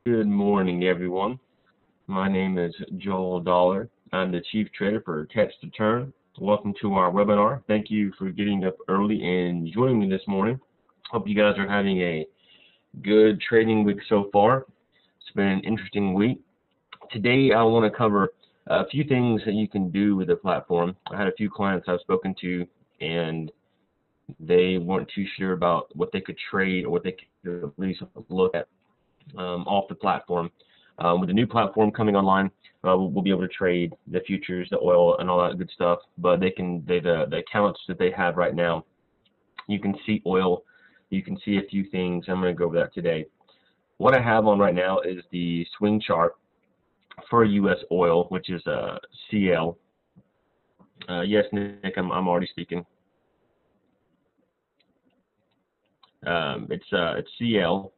Good morning, everyone. My name is Joel Dollar. I'm the Chief Trader for Catch the Turn. Welcome to our webinar. Thank you for getting up early and joining me this morning. Hope you guys are having a good trading week so far. It's been an interesting week. Today, I want to cover a few things that you can do with the platform. I had a few clients I've spoken to, and they weren't too sure about what they could trade or what they could at least look at off the platform. With the new platform coming online, we'll be able to trade the futures, the oil, and all that good stuff. But the accounts that they have right now, you can see oil, you can see a few things. I'm going to go over that today. What I have on right now is the swing chart for U.S. oil, which is CL. Yes, Nick, I'm already speaking. It's CL.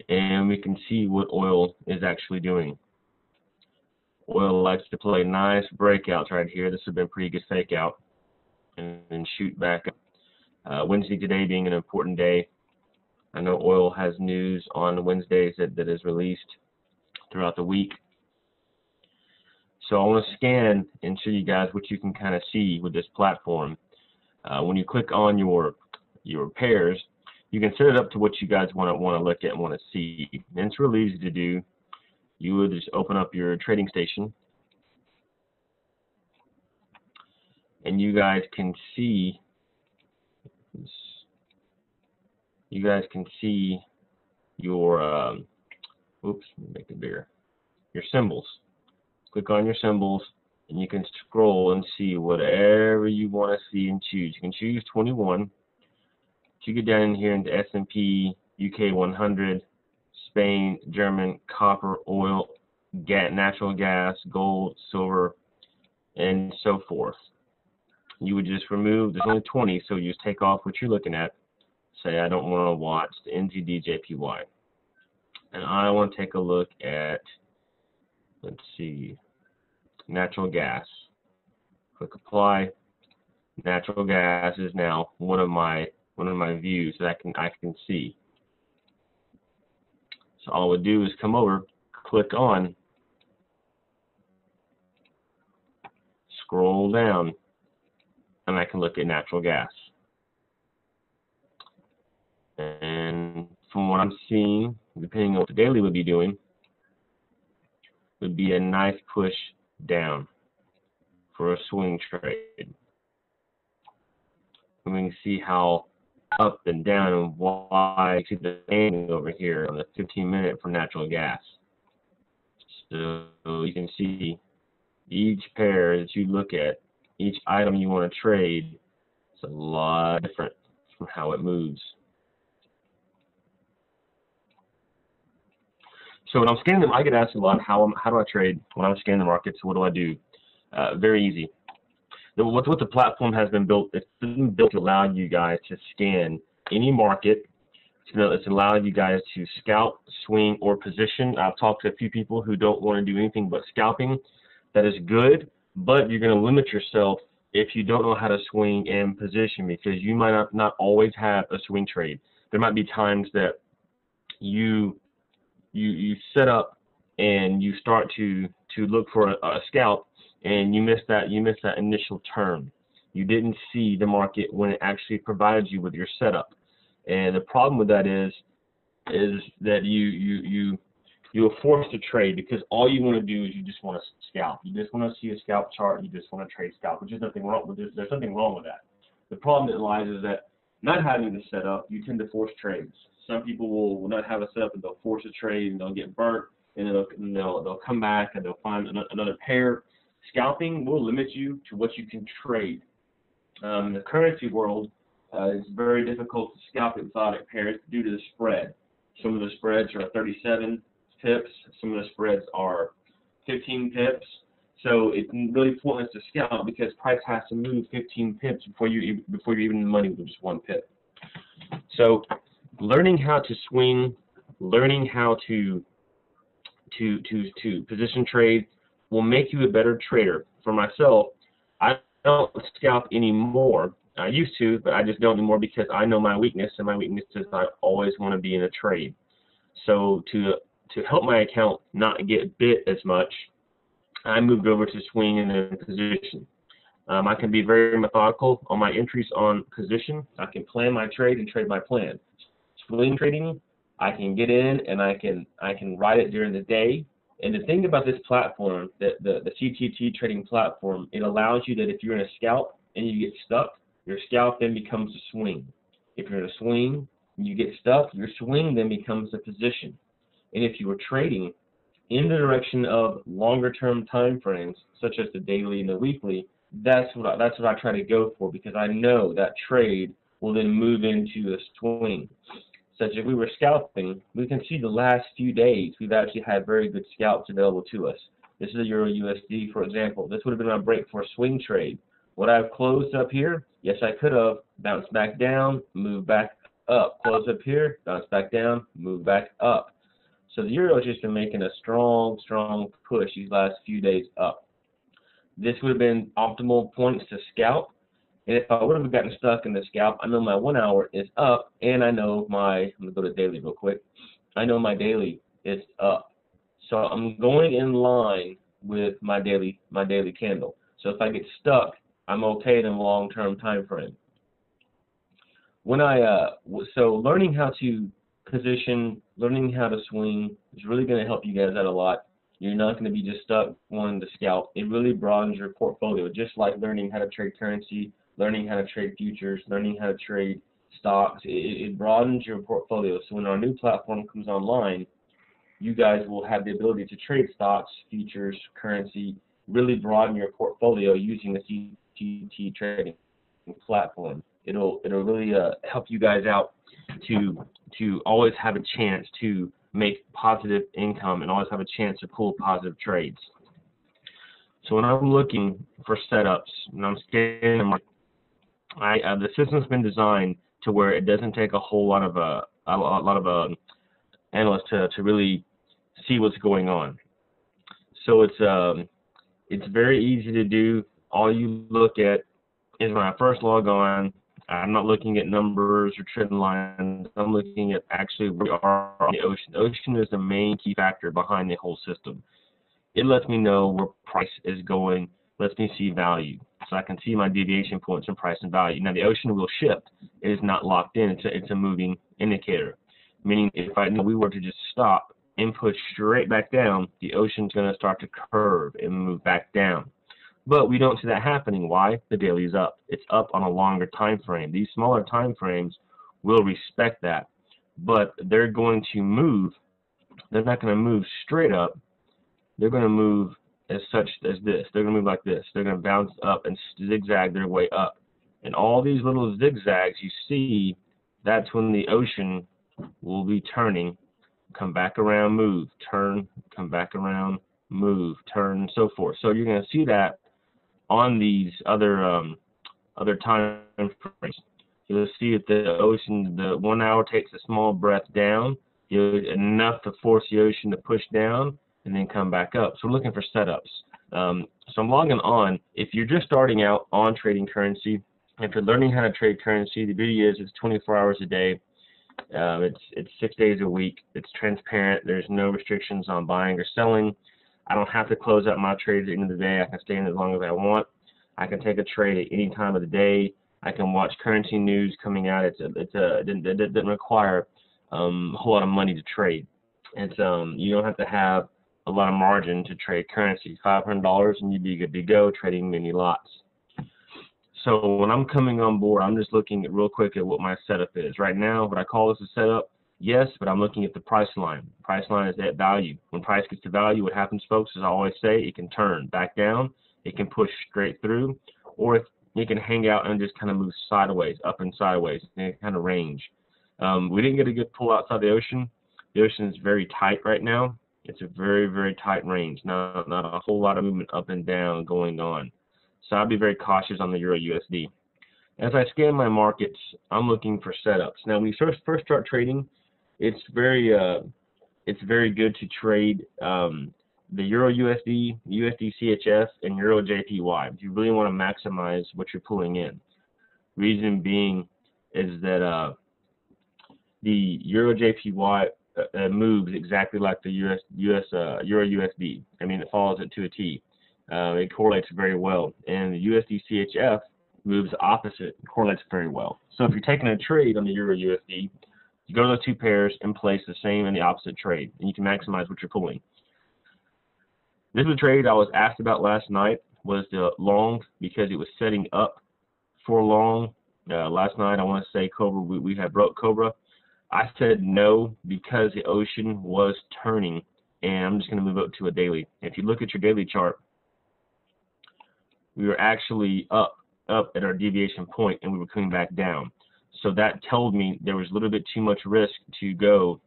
And we can see what oil is actually doing. Oil likes to play nice breakouts right here. This has been a pretty good fake out and then shoot back up. Wednesday today being an important day. I know oil has news on Wednesdays that is released throughout the week. So I want to scan and show you guys what you can kind of see with this platform. When you click on your pairs, you can set it up to what you guys want to look at and want to see. And it's really easy to do. You would just open up your trading station, and you guys can see. You guys can see your. Oops, make it bigger. Your symbols. Click on your symbols, and you can scroll and see whatever you want to see and choose. You can choose 21. You get down in here into S&P, UK 100, Spain, German, copper, oil, natural gas, gold, silver, and so forth. You would just remove, there's only 20, so you just take off what you're looking at. Say, I don't want to watch the NZD-JPY. And I want to take a look at, let's see, natural gas. Click apply. Natural gas is now one of my views that I can see. So all I would do is come over, click on, scroll down, and I can look at natural gas. And from what I'm seeing, depending on what the daily would be doing, would be a nice push down for a swing trade. And we can see how up and down and why you see the thing over here on the 15-minute for natural gas. So you can see each pair that you look at, each item you want to trade, it's a lot different from how it moves. So when I'm scanning them, I get asked a lot, how do I trade when I'm scanning the markets? What do I do? Very easy. What the platform has been built, it's been built to allow you guys to scan any market. It's allowed you guys to scalp, swing, or position. I've talked to a few people who don't want to do anything but scalping. That is good, but you're going to limit yourself if you don't know how to swing and position, because you might not always have a swing trade. There might be times that you set up and you start to look for a scalp, and you miss that initial turn. You didn't see the market when it actually provided you with your setup. And the problem with that is that you're forced to trade, because all you want to do is you just want to scalp. You just want to see a scalp chart. You just want to trade scalp, which is nothing wrong with this. There's nothing wrong with that. The problem that lies is that not having the setup, you tend to force trades. Some people will not have a setup and they'll force a trade and they'll get burnt, and then they'll come back and they'll find another pair. Scalping will limit you to what you can trade. In the currency world, it's very difficult to scalp exotic pairs due to the spread. Some of the spreads are 37 pips. Some of the spreads are 15 pips. So it's really pointless to scalp, because price has to move 15 pips before you're even in the money with just one pip. So learning how to swing, learning how to position trade will make you a better trader. For myself, I don't scalp anymore. I used to, but I just don't anymore, because I know my weakness, and my weakness is I always want to be in a trade. So to help my account not get bit as much, I moved over to swing and then position. I can be very methodical on my entries on position. I can plan my trade and trade my plan. Swing trading, I can get in and I can ride it during the day. And the thing about this platform, the CTT Trading Platform, it allows you that if you're in a scalp and you get stuck, your scalp then becomes a swing. If you're in a swing and you get stuck, your swing then becomes a position. And if you were trading in the direction of longer term time frames, such as the daily and the weekly, that's what I try to go for, because I know that trade will then move into a swing. Such if we were scalping, we can see the last few days we've actually had very good scalps available to us. This is a Euro USD, for example. This would have been my break for a swing trade. Would I have closed up here? Yes, I could have. Bounced back down, moved back up. Close up here, bounce back down, move back up. So the Euro has just been making a strong push these last few days up. This would have been optimal points to scalp. And if I would have gotten stuck in the scalp, I know my 1 hour is up, and I know my, I'm going to go to daily real quick. I know my daily is up. So I'm going in line with my daily candle. So if I get stuck, I'm okay in the long-term time frame. When so learning how to position, learning how to swing is really going to help you guys out a lot. You're not going to be just stuck wanting to scalp. It really broadens your portfolio, just like learning how to trade currency, learning how to trade futures, learning how to trade stocks. It broadens your portfolio. So when our new platform comes online, you guys will have the ability to trade stocks, futures, currency, really broaden your portfolio using the CTT Trading Platform. It'll really help you guys out to always have a chance to make positive income and always have a chance to pull positive trades. So when I'm looking for setups and I'm scanning, the system's been designed to where it doesn't take a whole lot of analysts to really see what's going on. So it's very easy to do. All you look at is when I first log on, I'm not looking at numbers or trend lines. I'm looking at actually where we are on the ocean. The ocean is the main key factor behind the whole system. It lets me know where price is going, lets me see value. So I can see my deviation points in price and value. Now the ocean will shift. It is not locked in. It's a moving indicator. Meaning if we were to just stop and push straight back down, the ocean's going to start to curve and move back down. But we don't see that happening. Why? The daily is up. It's up on a longer time frame. These smaller time frames will respect that, but they're going to move. They're not going to move straight up. They're going to move as such as this. They're going to move like this. They're going to bounce up and zigzag their way up. And all these little zigzags you see, that's when the ocean will be turning, come back around, move, turn, come back around, move, turn, and so forth. So you're going to see that on these other time frames. You'll see that the ocean, the 1 hour takes a small breath down, enough to force the ocean to push down and then come back up. So we're looking for setups. So I'm logging on. If you're just starting out on trading currency, if you're learning how to trade currency, the beauty is it's 24 hours a day. It's 6 days a week. It's transparent. There's no restrictions on buying or selling. I don't have to close out my trades at the end of the day. I can stay in as long as I want. I can take a trade at any time of the day. I can watch currency news coming out. It doesn't require a whole lot of money to trade. You don't have to have a lot of margin to trade currency. $500 and you'd be good to go trading many lots. So when I'm coming on board, I'm just looking at real quick at what my setup is. Right now, would I call this a setup? Yes, but I'm looking at the price line. Price line is at value. When price gets to value, what happens, folks, as I always say, it can turn back down, it can push straight through, or it can hang out and just kind of move sideways, up and sideways, and kind of range. We didn't get a good pull outside the ocean. The ocean is very tight right now. It's a very, very tight range. Not a whole lot of movement up and down going on. So I'll be very cautious on the Euro USD. As I scan my markets, I'm looking for setups. Now, when you first start trading, it's very good to trade the Euro USD, USD CHF, and Euro JPY. If you really want to maximize what you're pulling in. Reason being is that the Euro JPY moves exactly like the Euro USD. I mean, it follows it to a T. It correlates very well, and the USD CHF moves opposite, correlates very well. So if you're taking a trade on the Euro USD, you go to those two pairs and place the same and the opposite trade, and you can maximize what you're pulling. This is a trade I was asked about last night, was the long, because it was setting up for long. Last night, I want to say Cobra, we had broke Cobra. I said no because the ocean was turning, and I'm just going to move up to a daily. If you look at your daily chart, we were actually up at our deviation point, and we were coming back down. So that told me there was a little bit too much risk to go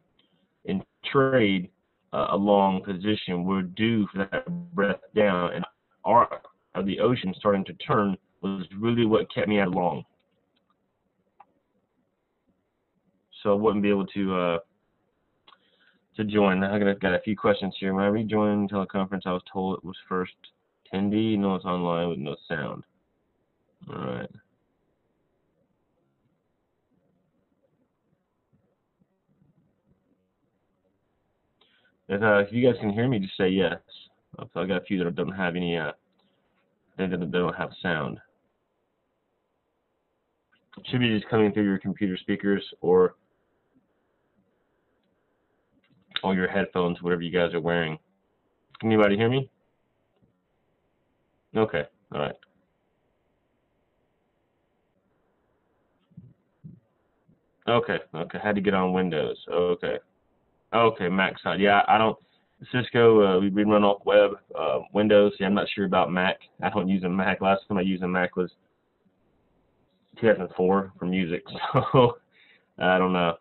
and trade a long position. We're due for that breath down, and the ocean starting to turn was really what kept me at long. So I wouldn't be able to join. I've got a few questions here. When I rejoined teleconference, I was told it was first attendee. No, it's online with no sound. All right. If you guys can hear me, just say yes. So I got a few that don't have any. They don't have sound. It should be just coming through your computer speakers or your headphones, whatever you guys are wearing. Can anybody hear me? Okay. All right. Okay. Had to get on Windows. Okay. Mac side. Yeah, I don't. Cisco. We run off web. Windows. Yeah, I'm not sure about Mac. I don't use a Mac. Last time I used a Mac was 2004 for music. So I don't know.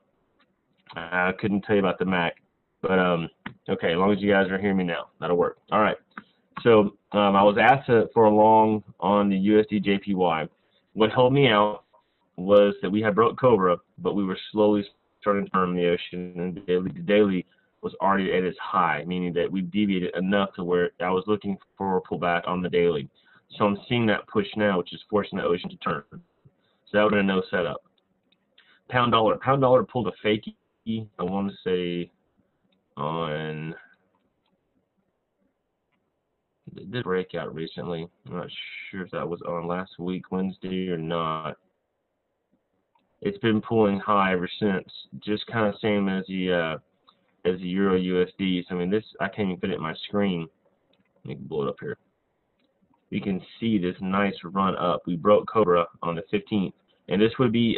I couldn't tell you about the Mac. But okay, as long as you guys are hearing me now, that'll work. All right. So I was asked for a long on the USD JPY. What held me out was that we had broke Cobra, but we were slowly starting to turn the ocean, and the daily was already at its high, meaning that we deviated enough to where I was looking for a pullback on the daily. So I'm seeing that push now, which is forcing the ocean to turn. So that would have been a no setup. Pound dollar pulled a fakie. I want to say on. It did break out recently. I'm not sure if that was on last week, Wednesday, or not. It's been pulling high ever since. Just kind of same as the Euro USD. So I mean, this I can't even fit it in my screen. Let me blow it up here. You can see this nice run up. We broke Cobra on the 15th, and this would be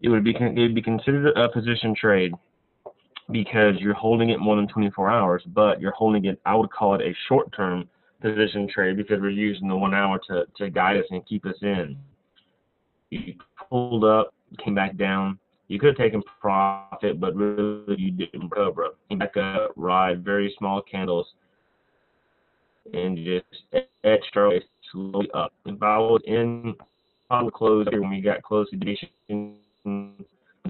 it would be considered a position trade because you're holding it more than 24 hours, but you're holding it, I would call it a short-term position trade because we're using the 1 hour to guide us and keep us in. You pulled up, came back down. You could have taken profit, but really you didn't. Cobra. Came back up, ride, very small candles, and just edged our way slowly up. If I was in, I would close here when we got close to deviation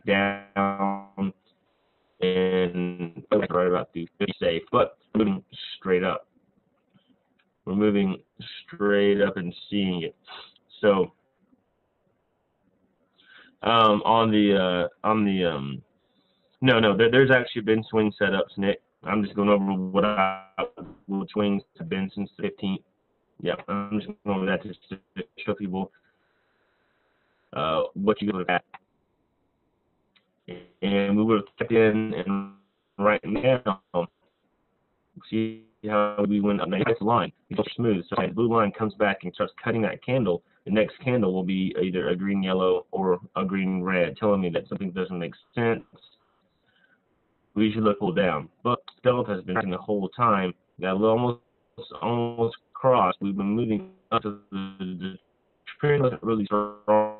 down, and right about the 50 safe, but moving straight up. We're moving straight up and seeing it. So there's actually been swing setups, Nick. I'm just going over what swings have been since the 15th. Yep, I'm just going over that to show people what you look at. And we would have kept in, and right now, see how we went up the next line. It's smooth. So the blue line comes back and starts cutting that candle. The next candle will be either a green yellow or a green red, telling me that something doesn't make sense. We should look pull down. But Delta has been the whole time. That almost crossed. We've been moving up to the trend wasn't really strong,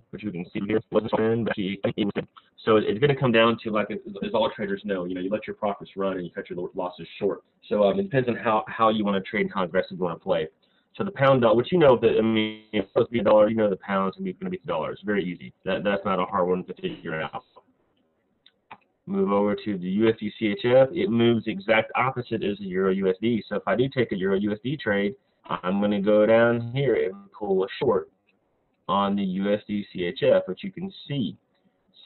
which you can see here. It wasn't strong, but actually it was. So it's going to come down to, like, as all traders know, you let your profits run and you cut your losses short. So it depends on how you want to trade and how aggressive you want to play. So the pound dollar, which if it's supposed to be a dollar, the pound's going to be $2. It's very easy. That's not a hard one to figure out. Move over to the USD CHF. It moves exact opposite as the Euro USD. So if I do take a Euro USD trade, I'm going to go down here and pull a short on the USD CHF, which you can see.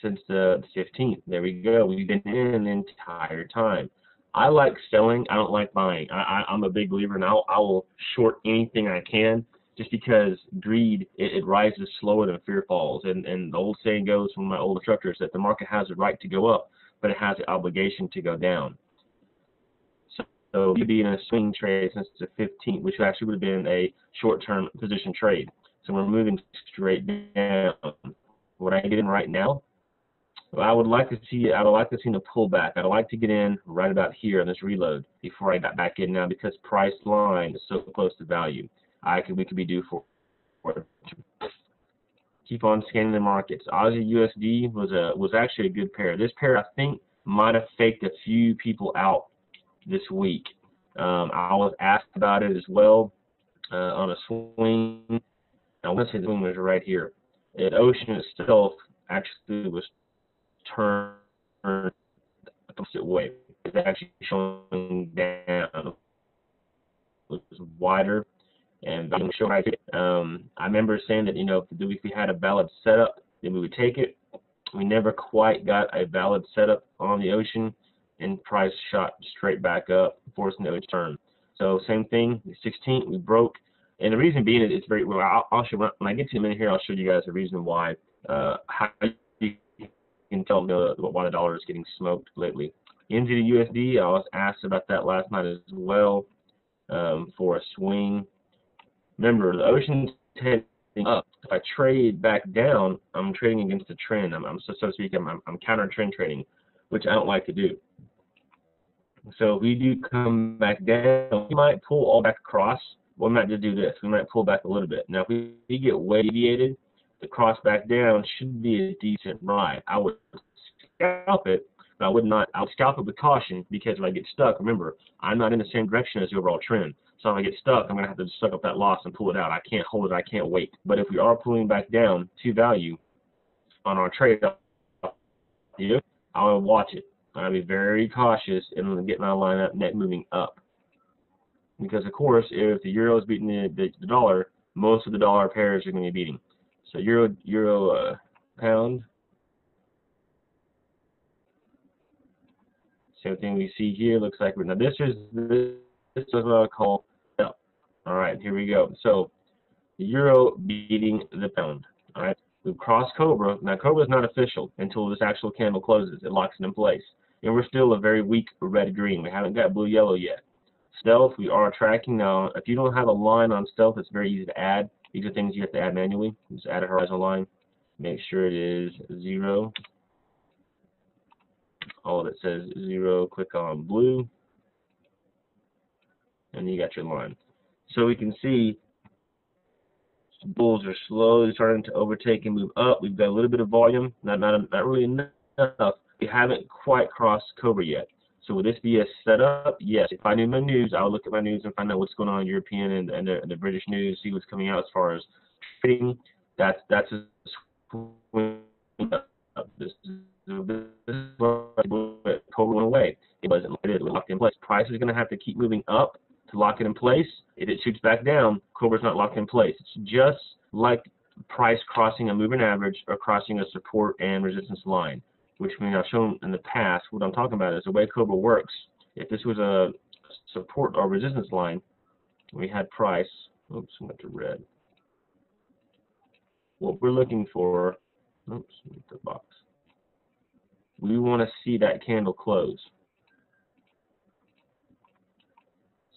since the 15th. There we go. We've been in the entire time. I like selling. I don't like buying. I'm a big believer, and I will short anything I can, just because greed, it rises slower than fear falls. And the old saying goes from my old instructors that the market has the right to go up, but it has the obligation to go down. So you'd be in a swing trade since the 15th, which actually would have been a short-term position trade. So we're moving straight down. What I get in right now, I would like to see the pullback. I'd like to get in right about here on this reload before I got back in now, because price line is so close to value. We could be due for it. Keep on scanning the markets. Aussie USD was actually a good pair. This pair, I think, might have faked a few people out this week. I was asked about it as well on a swing. I want to say the swing was right here. The ocean itself actually was turned the opposite way. It's actually showing down. It was wider, and I'm sure I remember saying that, if we had a valid setup, then we would take it. We never quite got a valid setup on the ocean, and price shot straight back up, forcing the turn. So same thing, the 16th we broke, and the reason being it's very well. I'll show when I get to a minute here. I'll show you guys the reason why. How you can tell why the dollar is getting smoked lately. NZD USD, I was asked about that last night as well for a swing. Remember, the ocean's heading up. If I trade back down, I'm trading against the trend. I'm so to speak, I'm counter trend trading, which I don't like to do. So if we do come back down, we might pull all back across. Well, we might just do this. We might pull back a little bit. Now, if we get way deviated, the cross back down should be a decent ride. I would scalp it, but I would not. I would scalp it with caution, because if I get stuck, remember, I'm not in the same direction as the overall trend. So if I get stuck, I'm going to have to suck up that loss and pull it out. I can't hold it. I can't wait. But if we are pulling back down to value on our trade, I will watch it. I'll be very cautious and get my line up net moving up. Because, of course, if the euro is beating the dollar, most of the dollar pairs are going to be beating. So euro pound. Same thing we see here. Looks like now this is what I call sell. All right, here we go. So the euro beating the pound. All right, we've crossed Cobra. Now Cobra is not official until this actual candle closes. It locks it in place, and we're still a very weak red-green. We haven't got blue-yellow yet. Stealth, we are tracking now. If you don't have a line on stealth, it's very easy to add. These are things you have to add manually. Just add a horizontal line. Make sure it is 0. All that says 0, click on blue, and you got your line. So we can see bulls are slowly starting to overtake and move up. We've got a little bit of volume, not really enough. We haven't quite crossed Cobra yet. So would this be a setup? Yes. If I knew my news, I would look at my news and find out what's going on in European and the British news, see what's coming out as far as trading. That's a swing up. This Cobra went away. It wasn't locked in place. Price is going to have to keep moving up to lock it in place. If it shoots back down, Cobra's not locked in place. It's just like price crossing a moving average or crossing a support and resistance line, which I've shown in the past. What I'm talking about is the way Cobra works. If this was a support or resistance line, we had price. Oops, I went to red. What we're looking for, oops, the box. We want to see that candle close.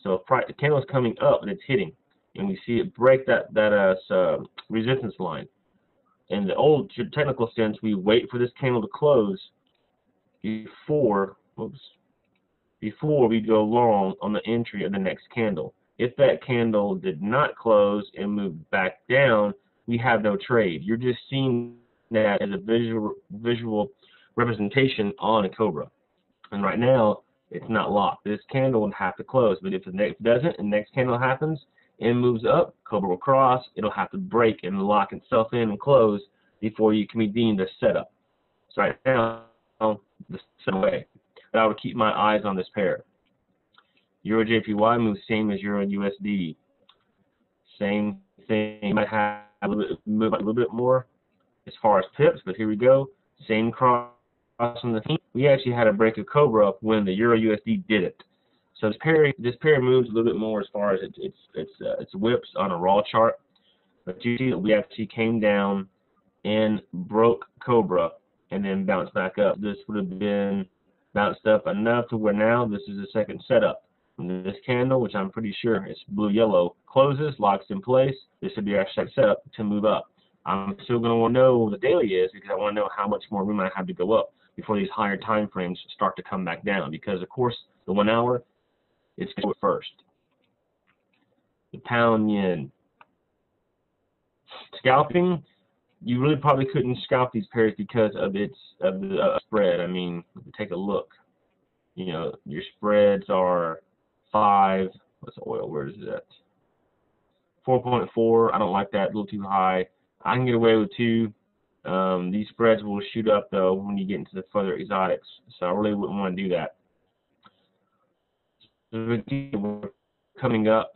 So if the candle is coming up and it's hitting, and we see it break that resistance line. In the old technical sense, we wait for this candle to close before we go long on the entry of the next candle. If that candle did not close and move back down, we have no trade. You're just seeing that as a visual representation on a Cobra. And right now, it's not locked. This candle would have to close. But if it doesn't, and the next candle happens and moves up, Cobra will cross. It'll have to break and lock itself in and close before you can be deemed a setup. So right now, the same way. But I would keep my eyes on this pair. Euro JPY moves same as Euro USD. Same thing. You might have move a little bit more as far as pips, but here we go. Same cross on the theme. We actually had a break of Cobra up when the Euro USD did it. So this pair moves a little bit more as far as its whips on a raw chart. But you see that we actually came down and broke Cobra and then bounced back up. This would have been bounced up enough to where now this is the second setup. And this candle, which I'm pretty sure is blue-yellow, closes, locks in place. This would be our second setup to move up. I'm still going to want to know what the daily is because I want to know how much more room I have to go up before these higher time frames start to come back down. Because, of course, the 1 hour, it's going to do it first. The pound yen. Scalping, you really probably couldn't scalp these pairs because of the spread. I mean, take a look. You know, your spreads are 5. What's the oil? Where is it at? 4.4. I don't like that. A little too high. I can get away with 2. These spreads will shoot up though when you get into the further exotics. So I really wouldn't want to do that. So we're coming up.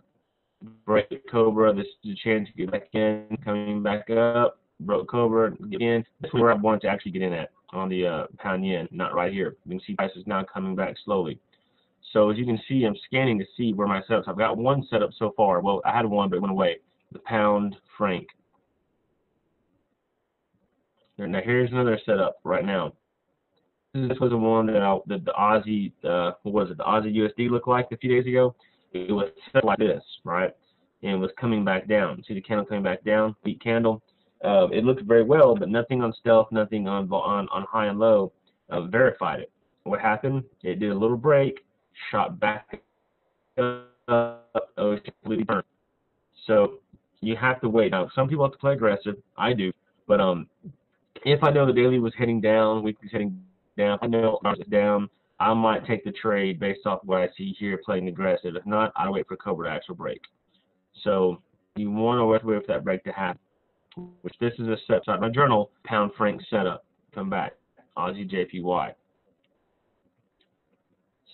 Break Cobra. This is a chance to get back in. Coming back up. Broke Cobra. Get in. This is where I wanted to actually get in at on the pound yen. Not right here. You can see prices now coming back slowly. So as you can see, I'm scanning to see where my setups. I've got one setup so far. Well, I had one, but it went away. The pound franc. Now here's another setup right now. This was the one that the Aussie, what was it? The Aussie USD looked like a few days ago. It was set like this, right? And it was coming back down. See the candle coming back down? Weak candle. It looked very well, but nothing on stealth, nothing on high and low verified it. What happened? It did a little break, shot back up, was completely burned. So you have to wait. Now, some people have to play aggressive. I do, but if I know the daily was heading down, weekly's heading down, if I know it's down, I might take the trade based off what I see here playing aggressive. If not, I'll wait for Cobra to actual break. So you want to wait for that break to happen. Which this is a setup. So my journal, pound franc setup. Come back. Aussie JPY.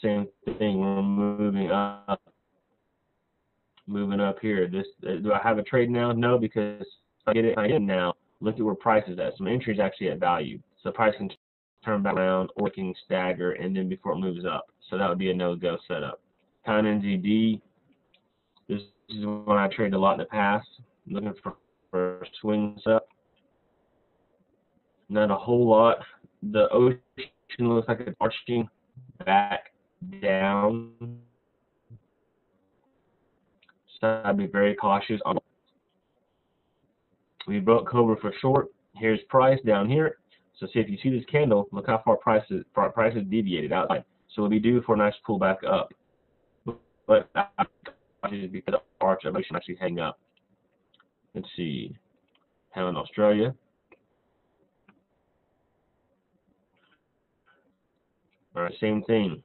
Same thing. We're moving up. Moving up here. This do I have a trade now? No, because if I get it now, look at where price is at. So my entry is actually at value. So price can turn back around or it can stagger and then before it moves up. So that would be a no-go setup. Pound NZD. This is one I traded a lot in the past. Looking for swing setup. Not a whole lot. The ocean looks like it's arching back down. So I'd be very cautious. We broke Cobra for short. Here's price down here. So see if you see this candle, look how far price is deviated outside. So it'll be due for a nice pullback up. But because the arch of ocean actually hang up. Let's see. Pound Australia. All right, same thing.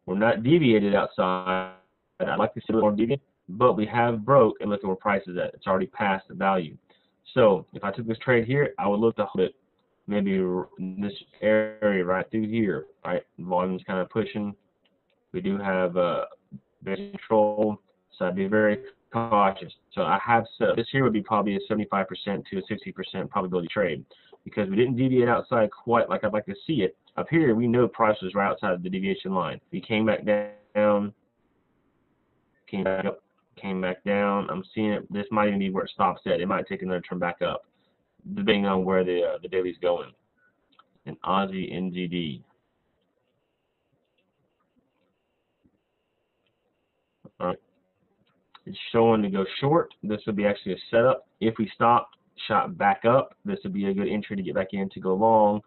We're not deviated outside. I'd like to see a little more deviated, but we have broke and look at where price is at. It's already past the value. So if I took this trade here, I would look to hold it maybe in this area right through here. Right, volume's kind of pushing. We do have base control, so I'd be very cautious. So I have set this here would be probably a 75% to a 60% probability trade because we didn't deviate outside quite like I'd like to see it. Up here, we know price was right outside of the deviation line. We came back down, came back up, came back down. I'm seeing it. This might even be where it stops at. It might take another turn back up, depending on where the daily's going. And Aussie NZD. All right. It's showing to go short. This would be actually a setup. If we stopped, shot back up, this would be a good entry to get back in to go long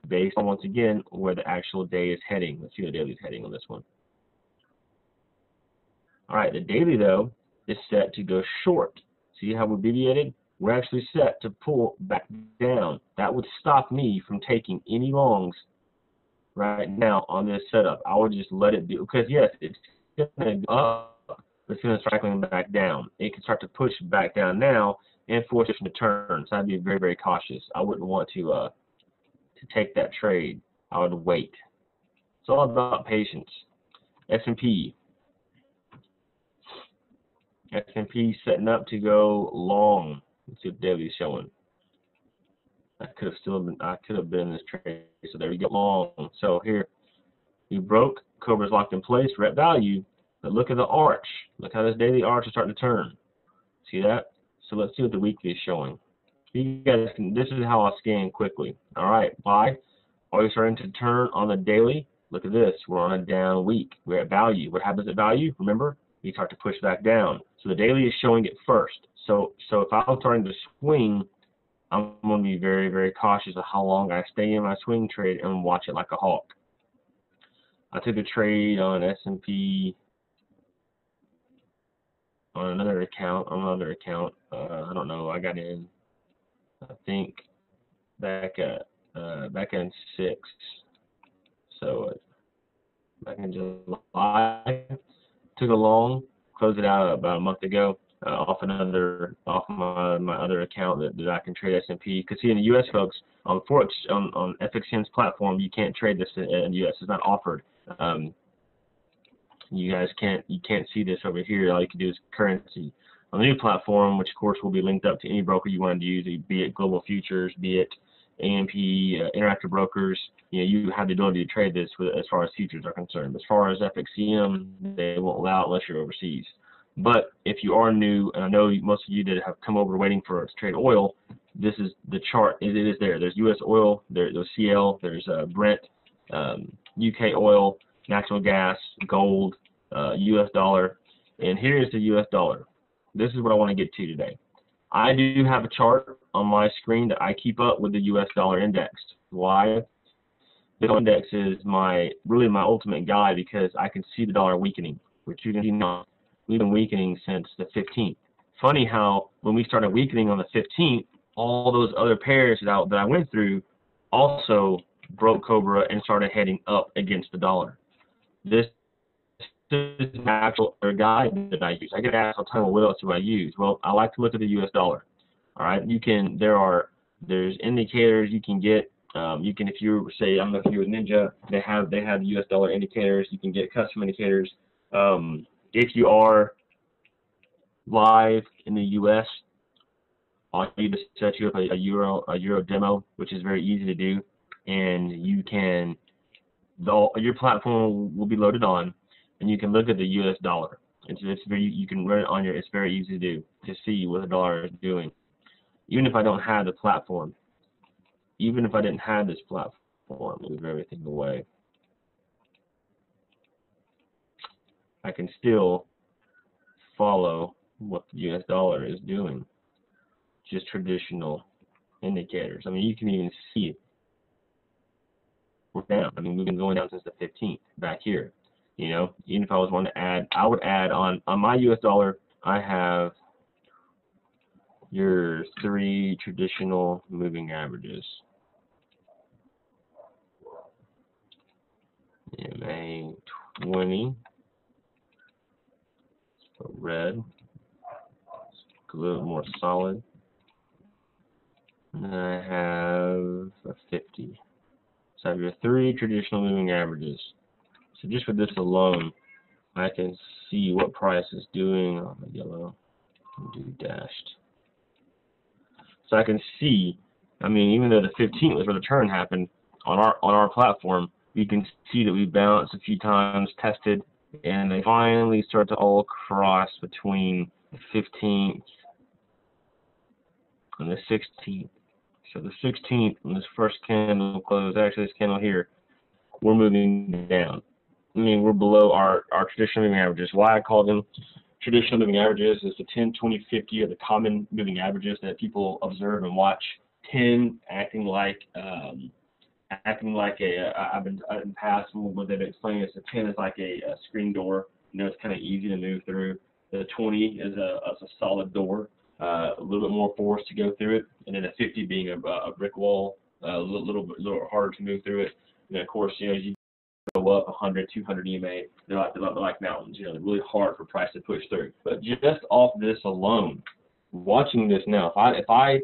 based on, once again, where the actual day is heading. Let's see where the daily is heading on this one. All right, the daily, though, is set to go short. See how we're deviated? We're actually set to pull back down. That would stop me from taking any longs right now on this setup. I would just let it do, because, yes, it's going to go up, but it's going to start cycling back down. It can start to push back down now and force it to turn. So I'd be very, very cautious. I wouldn't want to take that trade. I would wait. It's all about patience. S&P. S&P setting up to go long. Let's see what daily is showing. I could have been in this trade. So there we go, long. So here we broke. Cobra's locked in place. We're at value. But look at the arch. Look how this daily arch is starting to turn. See that? So let's see what the weekly is showing. You guys can, this is how I scan quickly. All right, buy. Are we starting to turn on the daily? Look at this. We're on a down week. We're at value. What happens at value? Remember, we start to push back down. So the daily is showing it first. So if I'm starting to swing, I'm going to be very, very cautious of how long I stay in my swing trade and watch it like a hawk. I took a trade on S&P on another account. I don't know. I got in, I think, back in 6. So back in July, took a long, closed it out about a month ago off my other account that I can trade S&P. Because see, in the U.S., folks, on Forex on FXN's platform, you can't trade this in the U.S. It's not offered. You guys can't see this over here. All you can do is currency. On the new platform, which of course will be linked up to any broker you want to use, be it Global Futures, be it AMP, Interactive Brokers, you have the ability to trade this as far as futures are concerned. As far as FXCM, they won't allow it unless you're overseas. But if you are new, and I know most of you that have come over waiting for to trade oil, this is the chart. It is there. There's U.S. oil, there's CL, there's Brent, UK oil, natural gas, gold, U.S. dollar, and here is the U.S. dollar. This is what I want to get to today. I do have a chart on my screen that I keep up with the U.S. dollar index. Why? The index is really my ultimate guide because I can see the dollar weakening, which you can see now. We've been weakening since the 15th. Funny how when we started weakening on the 15th, all those other pairs that I went through also broke Cobra and started heading up against the dollar. This is an actual guide that I use. I get asked all the time, well, what else do I use? Well, I like to look at the U.S. dollar. All right, there's indicators you can get. You can, if you say, I'm not familiar with Ninja, they have the U.S. dollar indicators. You can get custom indicators. If you are live in the U.S., I'll need to set you up a Euro demo, which is very easy to do, and you can your platform will be loaded on, and you can look at the U.S. dollar. You can run it on it's very easy to do to see what the dollar is doing. Even if I don't have the platform, even if I didn't have this platform, move everything away, I can still follow what the U.S. dollar is doing. Just traditional indicators. I mean, you can even see it. We're down. I mean, we've been going down since the 15th back here. Even if I was wanting to add, I would add on my U.S. dollar, I have your 3 traditional moving averages. MA 20, red, a little more solid. And I have a 50. So I have your 3 traditional moving averages. So just for this alone, I can see what price is doing on the yellow. Do dashed. So I can see. I mean, even though the 15th was where the turn happened on our platform, you can see that we bounced a few times, tested, and they finally start to all cross between the 15th and the 16th. So the 16th, when this first candle closed, actually this candle here, we're moving down. I mean, we're below our traditional moving averages. Why I call them traditional moving averages is the 10, 20, 50 are the common moving averages that people observe and watch. 10 acting like I've been past what they've been explaining is the 10 is like a screen door. It's kind of easy to move through. The 20 is a solid door, a little bit more force to go through it, and then a 50 being a brick wall, a little harder to move through it. And then of course, as you go up 100, 200 EMA, they're like mountains. They're really hard for price to push through. But just off this alone, watching this now, if I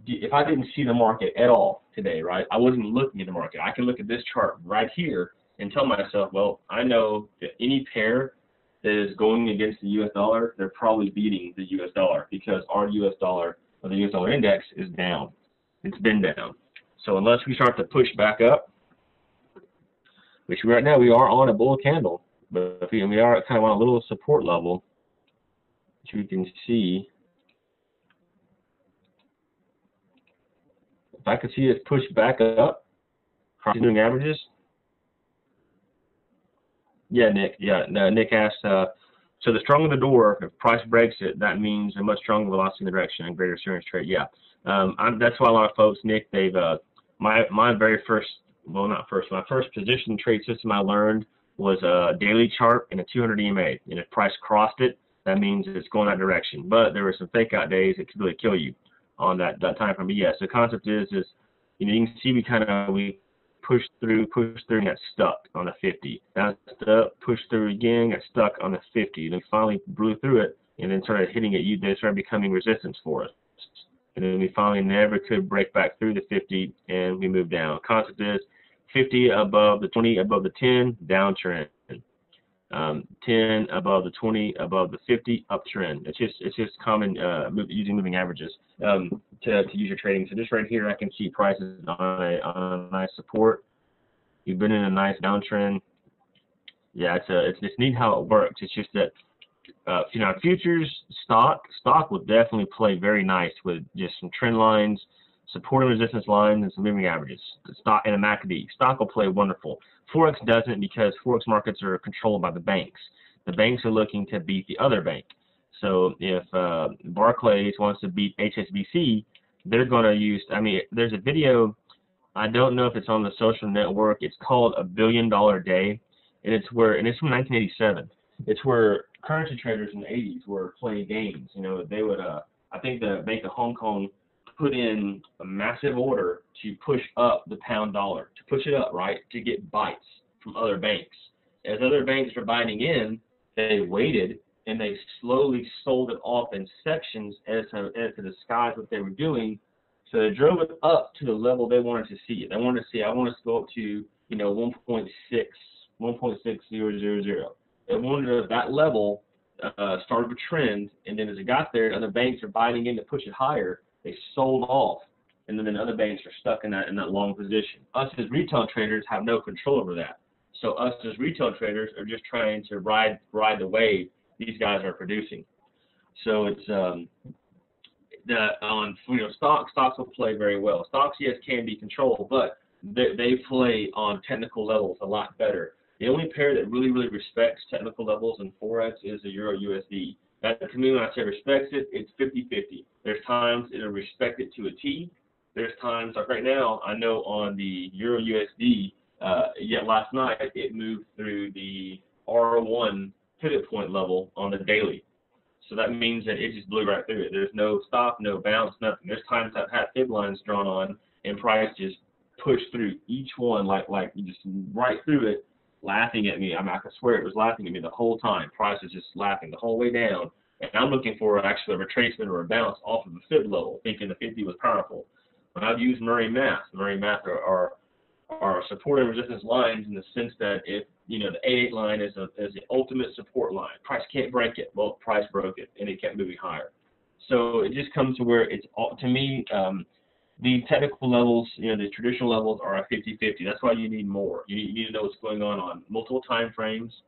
didn't see the market at all today, right, I wasn't looking at the market. I can look at this chart right here and tell myself, well, I know that any pair that is going against the U.S. dollar, they're probably beating the U.S. dollar because our U.S. dollar, or the U.S. dollar index, is down. it's been down. So unless we start to push back up, which right now we are on a bull candle, but if we are kind of on a little support level, which you can see. If I could see it push back up, doing averages. Yeah, Nick. Yeah, no, Nick asked. So the stronger the door, if price breaks it, that means a much stronger velocity in the direction and greater assurance trade. Yeah, that's why a lot of folks, Nick, they've my very first, well, not first, my first position trade system I learned was a daily chart and a 200 EMA, and if price crossed it, that means it's going that direction. But there were some fake out days that could really kill you on that time frame. But yes, the concept is you can see we pushed through, and got stuck on the 50. Got stuck, pushed through again, got stuck on the 50. Then finally blew through it, and then started hitting it. They started becoming resistance for us. And then we finally never could break back through the 50, and we moved down. Concept is 50 above the 20, above the 10, downtrend. 10 above the 20, above the 50, uptrend. It's just common using moving averages to use your trading. So just right here, I can see prices on a nice support. You've been in a nice downtrend. Yeah, it's neat how it works. It's just that futures stock will definitely play very nice with just some trend lines, support and resistance lines, and some moving averages. Stock and a MACD. Stock will play wonderful. Forex doesn't, because Forex markets are controlled by the banks. The banks are looking to beat the other bank. So if Barclays wants to beat HSBC, they're going to use. There's a video. I don't know if it's on the social network. It's called $1 Billion Day, and it's from 1987. It's where currency traders in the 80s were playing games. They would. I think the Bank of Hong Kong put in a massive order to push up the pound dollar, to push it up, right, to get bites from other banks. As other banks were biting in, they waited and they slowly sold it off in sections as to disguise what they were doing. So they drove it up to the level they wanted to see it. They wanted to see, I want us to go up to 1.6, 1.6000. They wanted that level started a trend, and then as it got there, other banks are biting in to push it higher. They sold off, and then other banks are stuck in that long position. Us as retail traders have no control over that. So us as retail traders are just trying to ride the wave these guys are producing. So it's stocks will play very well. Stocks, yes, can be controlled, but they play on technical levels a lot better. The only pair that really respects technical levels in Forex is the Euro USD. That, to me, when I say respects it, it's 50-50. There's times it'll respect it to a T. There's times, like right now, I know on the Euro USD, yet last night it moved through the R1 pivot point level on the daily. So that means that it just blew right through it. There's no stop, no bounce, nothing. There's times I've had fib lines drawn on and price just pushed through each one like just right through it, laughing at me. I could swear it was laughing at me the whole time. Price is just laughing the whole way down. And I'm looking for actually a retracement or a bounce off of the fib level, thinking the 50 was powerful. But I've used Murray math. Murray math are support and resistance lines in the sense that if the A8 line is the ultimate support line, price can't break it. Well, price broke it, and it kept moving higher. So it just comes to where it's to me. The technical levels, the traditional levels are a 50-50. That's why you need more. You need to know what's going on multiple time frames.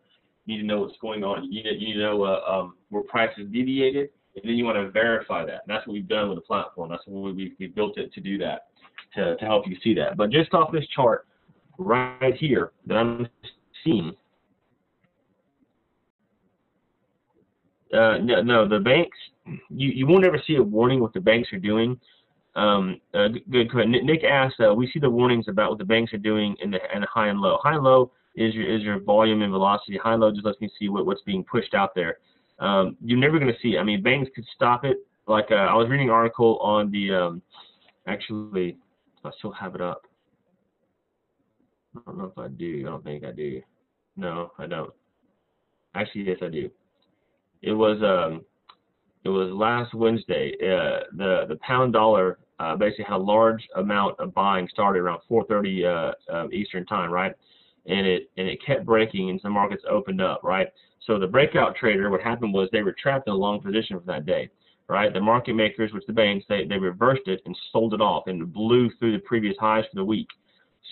You need to know what's going on. You need to know where price is deviated, and then you want to verify that. And that's what we've done with the platform. That's what we built it to do that, to help you see that. But just off this chart right here that I'm seeing, no, the banks, you won't ever see a warning what the banks are doing. Good. Nick asked, we see the warnings about what the banks are doing in the high and low. High and low is your volume and velocity. High and low just lets me see what's being pushed out there. You're never going to see it. Banks could stop it. Like I was reading an article on the actually, I still have it up. I don't know if I do. I don't think I do. No, I don't. Actually, yes, I do. It was last Wednesday. The pound dollar basically had a large amount of buying started around 4:30 Eastern time, right? And it kept breaking, and some markets opened up, right? So the breakout trader, what happened was they were trapped in a long position for that day, right? The market makers, which the banks, they reversed it and sold it off and blew through the previous highs for the week.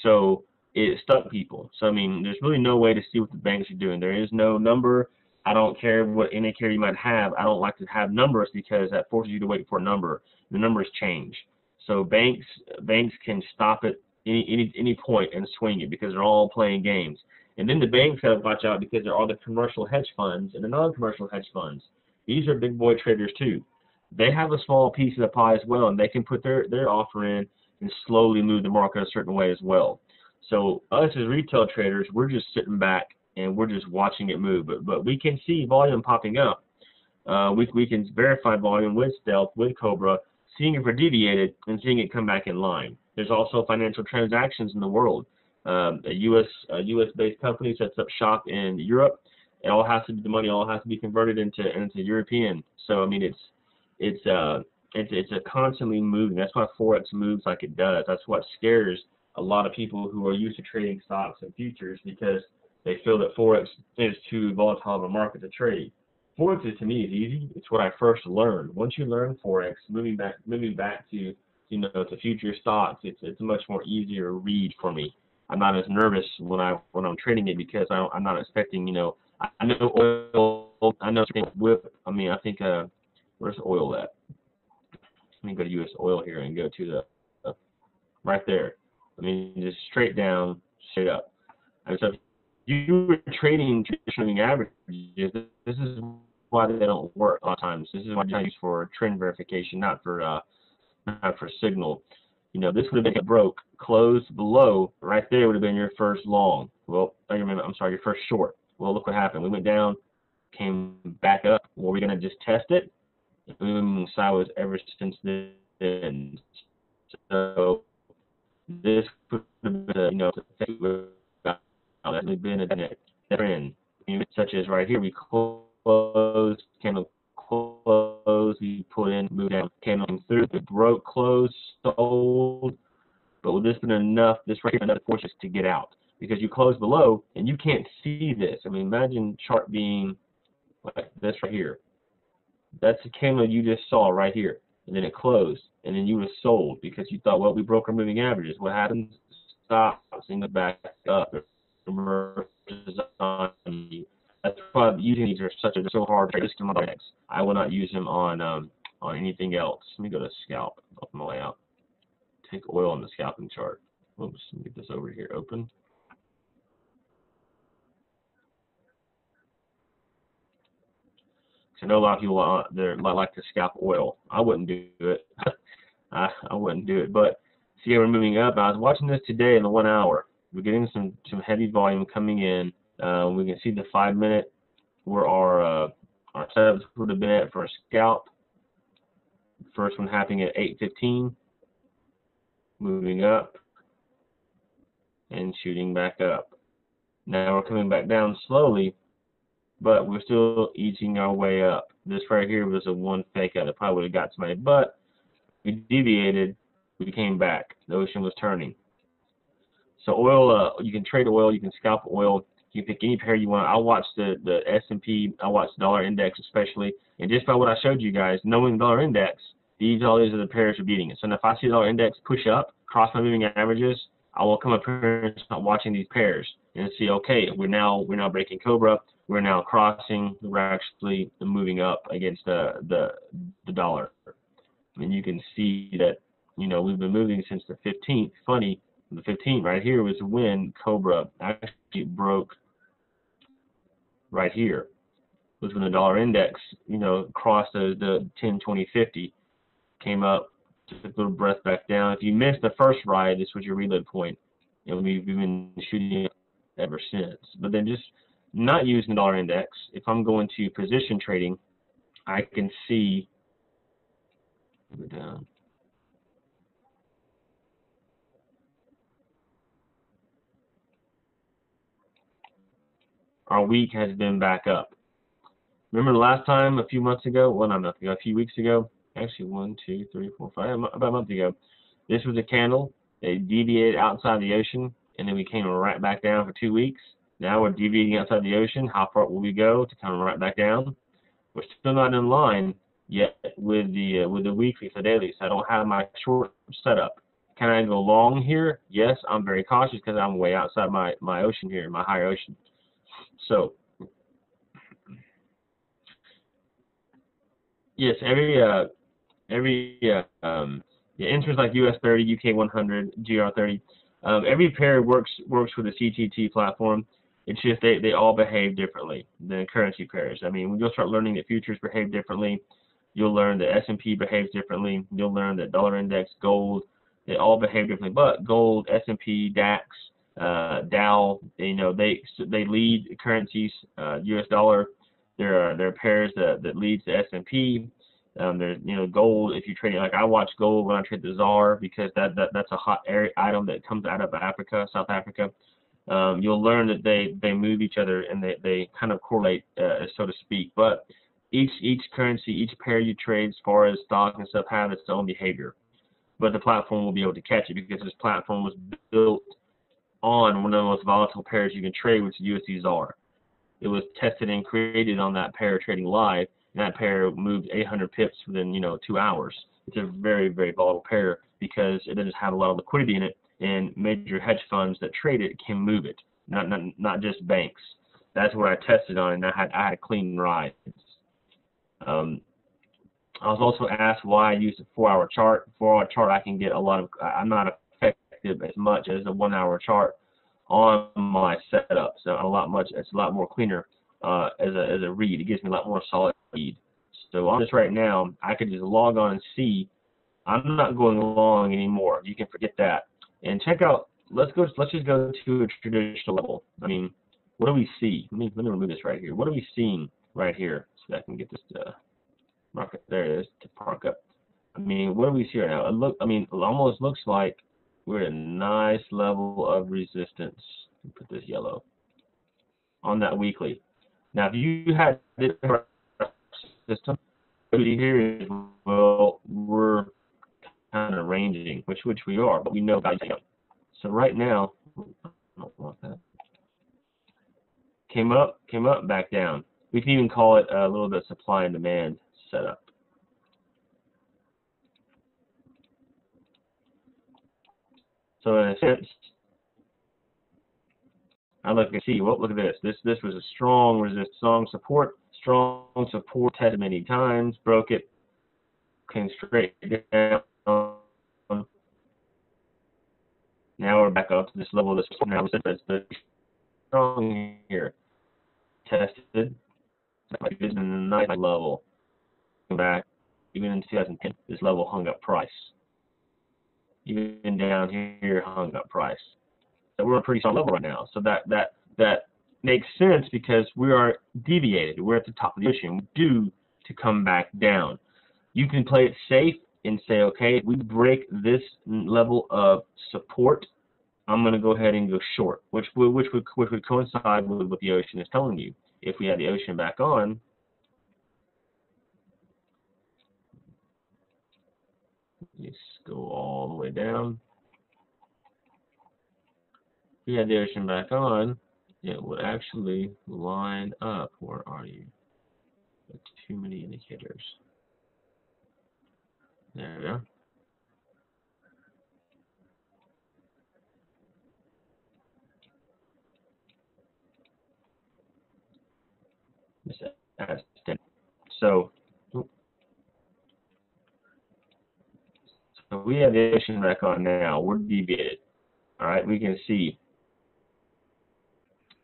So it stuck people. So I mean, there's really no way to see what the banks are doing. There is no number. I don't care what indicator you might have. I don't like to have numbers because that forces you to wait for a number. The numbers change. So banks can stop at any point and swing it because they're all playing games. And then the banks got to watch out because there are the commercial hedge funds and the non-commercial hedge funds. These are big boy traders too. They have a small piece of the pie as well, and they can put their offer in and slowly move the market a certain way as well. So us as retail traders, we're just sitting back and we're just watching it move. But we can see volume popping up. We can verify volume with Stealth, with Cobra, seeing it for deviated and seeing it come back in line. There's also financial transactions in the world. A US-based company sets up shop in Europe. It all has to be, the money all has to be converted into European. So I mean, it's a constantly moving. That's why Forex moves like it does. That's what scares a lot of people who are used to trading stocks and futures, because they feel that Forex is too volatile of a market to trade. Forex to me is easy. It's what I first learned. Once you learn Forex, moving back to to future stocks, it's a much more easier read for me. I'm not as nervous when I'm trading it because I'm not expecting, I know oil, I know whip. I mean, I think where's oil at? Let me go to US oil here and go to the right there. I mean, just straight down, straight up. And so if you were trading traditional averages, this is why they don't work a lot of times. This is why I use for trend verification, not for signal. This would have been broke, closed below, right there would have been your first long. Well, I'm sorry, your first short. Well, look what happened. We went down, came back up. Well, we're going to just test it. We've been sideways ever since then. So this would have been, been a trend, such as right here, we closed, candle closed, we put in, moved down, candle through, it broke, closed, sold. But would this been enough? This right here enough force us to get out, because you close below and you can't see this. I mean, imagine chart being like this right here. That's the candle you just saw right here, and then it closed, and then you were sold because you thought, well, we broke our moving averages. What happens? Stops and goes back up. That's why using these are so hard to on Forex. I will not use them on anything else. Let me go to scalp. Open my layout. Take oil on the scalping chart. Oops, let me get this over here open. I know a lot of people they like to scalp oil. I wouldn't do it. I wouldn't do it. But see how we're moving up. I was watching this today in the 1 hour. We're getting some heavy volume coming in. We can see the 5 minute where our setups would have been at for a scalp. First one happening at 8:15, moving up and shooting back up. Now we're coming back down slowly, but we're still easing our way up. This right here was a one fake out that probably would have got somebody, but we deviated, we came back. The ocean was turning. So oil, you can trade oil, you can scalp oil, you can pick any pair you want. I'll watch the S&P, I'll watch the dollar index especially, and just by what I showed you guys, knowing the dollar index, all these are the pairs are beating it. So if I see the dollar index push up, cross my moving averages, I will come up here and start watching these pairs and see, okay, we're now breaking Cobra, we're now crossing, we're actually moving up against the dollar. I mean, you can see that, we've been moving since the 15th. Funny, the 15th right here was when Cobra actually broke right here. It was when the dollar index, crossed the 10, 20, 50, came up, took a little breath back down. If you missed the first ride, this was your reload point, and we've been shooting it ever since. But then just not using the dollar index, if I'm going to position trading, I can see, go down. Our week has been back up. Remember the last time, a few months ago, well, not a month ago, a few weeks ago, actually 1, 2, 3, 4, 5, about a month ago, this was a candle. They deviated outside the ocean, and then we came right back down for 2 weeks. Now we're deviating outside the ocean. How far will we go to come right back down? We're still not in line, yet with the weekly for daily, so I don't have my short setup. Can I go long here? Yes, I'm very cautious because I'm way outside my ocean here, my higher ocean. So yes, every yeah, enters like US 30, UK 100, GR 30. Every pair works with the CTT platform. It's just they all behave differently than currency pairs. I mean, when you'll start learning that futures behave differently, you'll learn that S&P behaves differently. You'll learn that dollar index, gold, they all behave differently. But gold, S&P, DAX, Dow, they lead currencies. US dollar, there are pairs that leads the S&P. There's gold. If you're trading, like I watch gold when I trade the ZAR because that's a hot area item that comes out of Africa, South Africa. You'll learn that they move each other and they kind of correlate, so to speak. But each currency, each pair you trade, as far as stock and stuff, have its own behavior. But the platform will be able to catch it because this platform was built on one of the most volatile pairs you can trade, which is USD ZAR. It was tested and created on that pair trading live, and that pair moved 800 pips within 2 hours. It's a very, very volatile pair because it doesn't have a lot of liquidity in it, and major hedge funds that trade it can move it, not just banks. That's what I tested on, and I had a clean ride. I was also asked why I use a 4-hour chart. 4-hour chart, I can get a lot of. I'm not effective as much as a 1-hour chart on my setup, so it's a lot more cleaner as a read. It gives me a lot more solid read. So on this right now, I could just log on and see. I'm not going long anymore. You can forget that. And check out. Let's just go to a traditional level. I mean, what do we see? Let me remove this right here. What are we seeing right here so that I can get this market? There it is to park up. I mean, what do we see right now? It almost looks like we're at a nice level of resistance. Put this yellow on that weekly. Now, if you had this system, what you hear is, well, we're kind of ranging, which we are, but we know about it. So right now, I don't want that. Came up, back down. We can even call it a little bit of supply and demand setup. So in a sense, I look and see. Well, look at this. This was a strong resist, strong support, tested many times, broke it, came straight down. Now we're back up to this level. This now it's strong here. Tested, like this is a nice level. Back, even in 2010, this level hung up price. Even down here, hung up price. So we're at a pretty strong level right now. So that makes sense because we are deviated. We're at the top of the ocean. We're due to come back down. You can play it safe and say, okay, if we break this level of support, I'm going to go ahead and go short, which would coincide with what the ocean is telling you. If we had the ocean back on, let's go all the way down. If we had the ocean back on, it would actually line up. Where are you? Too many indicators. There we go. So we have the ocean back on now. We're deviated. All right, we can see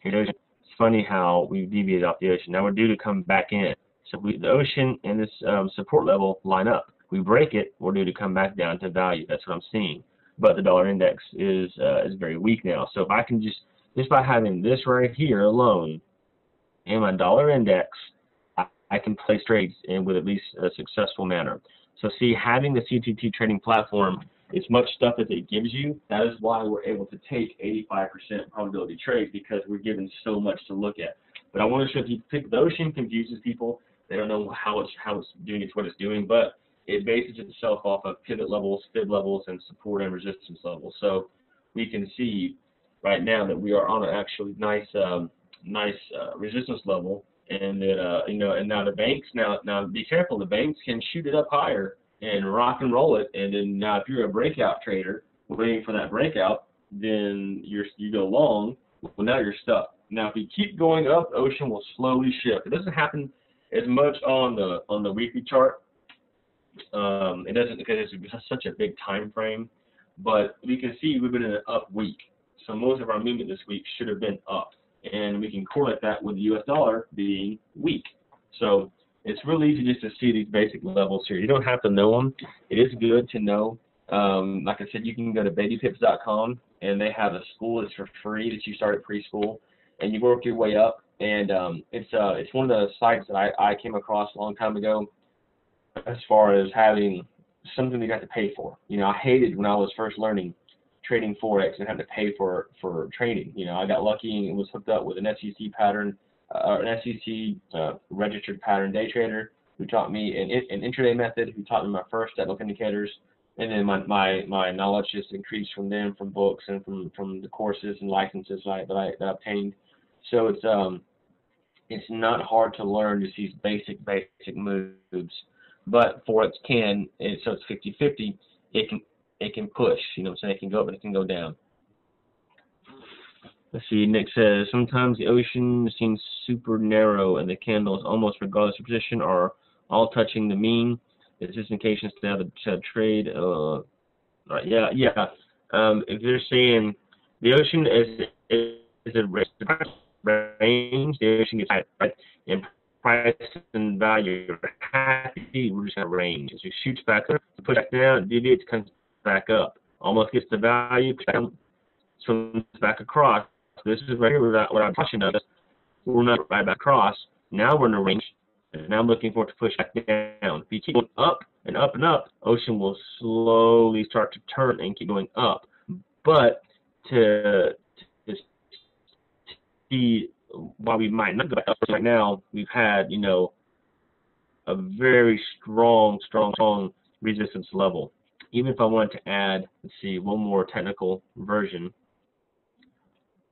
here. It's funny how we've deviated off the ocean. Now we're due to come back in. So the ocean and this support level line up. We break it, we're due to come back down to value. That's what I'm seeing. But the dollar index is very weak now. So if I can just by having this right here alone and my dollar index, I can place trades in with at least a successful manner. So see, having the CTT Trading Platform, it's much stuff that it gives you. That is why we're able to take 85% probability trades, because we're given so much to look at. But I want to show you, the ocean confuses people. They don't know how it's doing what it's doing, but it bases itself off of pivot levels, fib levels, and support and resistance levels. So we can see right now that we are on an actually nice resistance level and then and now the banks now be careful. The banks can shoot it up higher and rock and roll it, and then now if you're a breakout trader waiting for that breakout, then you go long. Well, now you're stuck. Now if you keep going up, the ocean will slowly shift. It doesn't happen as much on the weekly chart. It doesn't, because it's such a big time frame. But we can see we've been in an up week, so most of our movement this week should have been up, and we can correlate that with the U.S. dollar being weak. So it's really easy just to see these basic levels here. You don't have to know them. It is good to know. Like I said, you can go to babypips.com, and they have a school that's for free that you start at preschool, and you work your way up. And it's one of the sites that I came across a long time ago, as far as having something you got to pay for. I hated when I was first learning trading Forex and had to pay for training. I got lucky and was hooked up with an SEC pattern, or an SEC registered pattern day trader who taught me an intraday method, who taught me my first step up indicators, and then my knowledge just increased from them, from books and from the courses and licenses that I obtained. So it's not hard to learn just these basic moves. But Forex can, and so it's 50-50. It can push, so it can go up and it can go down. Let's see. Nick says sometimes the ocean seems super narrow, and the candles, almost regardless of position, are all touching the mean. Is this indication to have a trade? Right, yeah. If they're saying the ocean is a range, the ocean gets higher, right? And price and value are happy, we're just going to range. As it shoots back up, push back down, deviates, comes back up. Almost gets the value, swims back across. This is right here what I'm touching on. We're not right back across. Now we're in a range, and now I'm looking for it to push back down. If you keep going up and up and up, ocean will slowly start to turn and keep going up. But to see why we might not go back up right now, we've had, a very strong resistance level. Even if I wanted to add, let's see, one more technical version,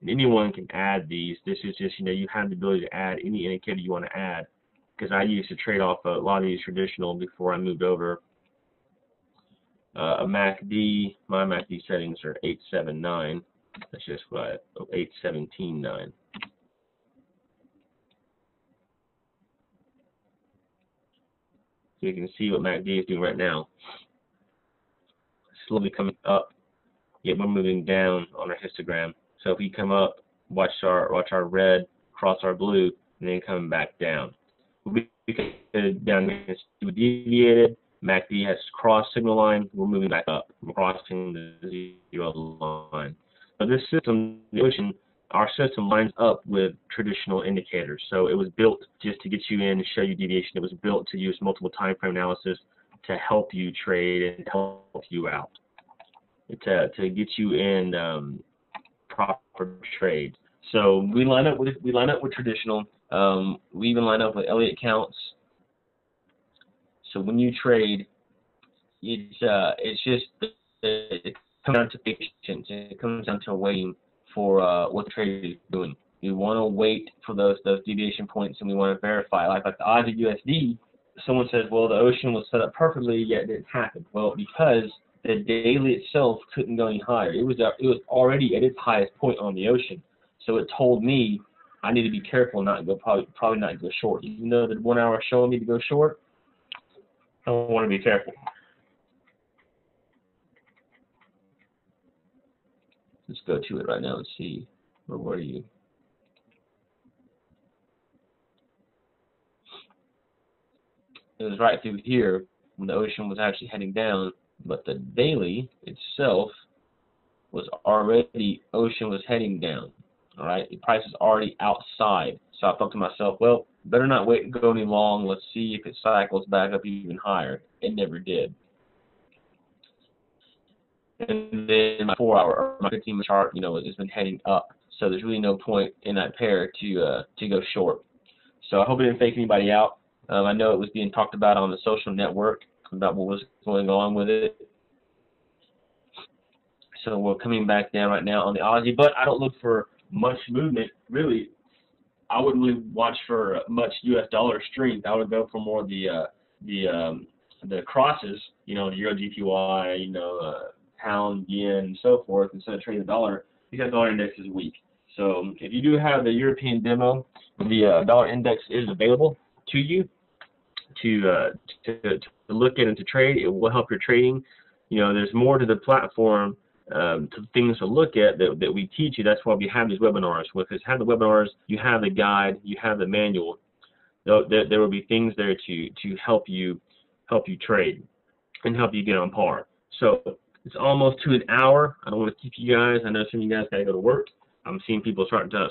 and anyone can add these. This is just, you have the ability to add any indicator you want to add, because I used to trade off a lot of these traditional before I moved over. A MACD, my MACD settings are 879. That's just what 817.9. So you can see what MACD is doing right now. Slowly coming up, yet we're moving down on our histogram. So if we come up, watch our red cross our blue, and then coming back down. We can down here, we deviated. MACD has crossed signal line. We're moving back up. We're crossing the 0 line. So this system, the ocean, our system lines up with traditional indicators. So it was built just to get you in and show you deviation. It was built to use multiple time frame analysis to help you trade and help you out, to get you in proper trades. So we line up with traditional. We even line up with Elliott counts. So when you trade, it comes down to patience. It comes down to waiting for what the trader is doing. We want to wait for those deviation points, and we want to verify. Like the Aussie USD, someone says, well, the ocean was set up perfectly, yet it didn't happen. Well, because the daily itself couldn't go any higher. It was already at its highest point on the ocean. So it told me I need to be careful, not go probably not go short. Even though the 1 hour is showing me to go short, I want to be careful. Let's go to it right now and see. Where were you? It was right through here when the ocean was actually heading down, but the daily itself was already, ocean was heading down. All right, the price is already outside. So I thought to myself, well, better not wait and go any long. Let's see if it cycles back up even higher. It never did. And then my 4 hour or my 15-minute chart, has been heading up. So there's really no point in that pair to go short. So I hope it didn't fake anybody out. I know it was being talked about on the social network about what was going on with it. So we're coming back down right now on the Aussie, but I don't look for much movement, really. I wouldn't really watch for much U.S. dollar strength. I would go for more the crosses, you know, the Euro GPY, you know, pound, yen, and so forth, instead of trading the dollar, because the dollar index is weak. So if you do have the European demo, the dollar index is available to you to look at and to trade. It will help your trading. You know, there's more to the platform, to things to look at that we teach you. That's why we have these webinars. Because have the webinars, you have the guide, you have the manual. There will be things there to help you trade and help you get on par. So it's almost to an hour. I don't want to keep you guys. I know some of you guys got to go to work. I'm seeing people start to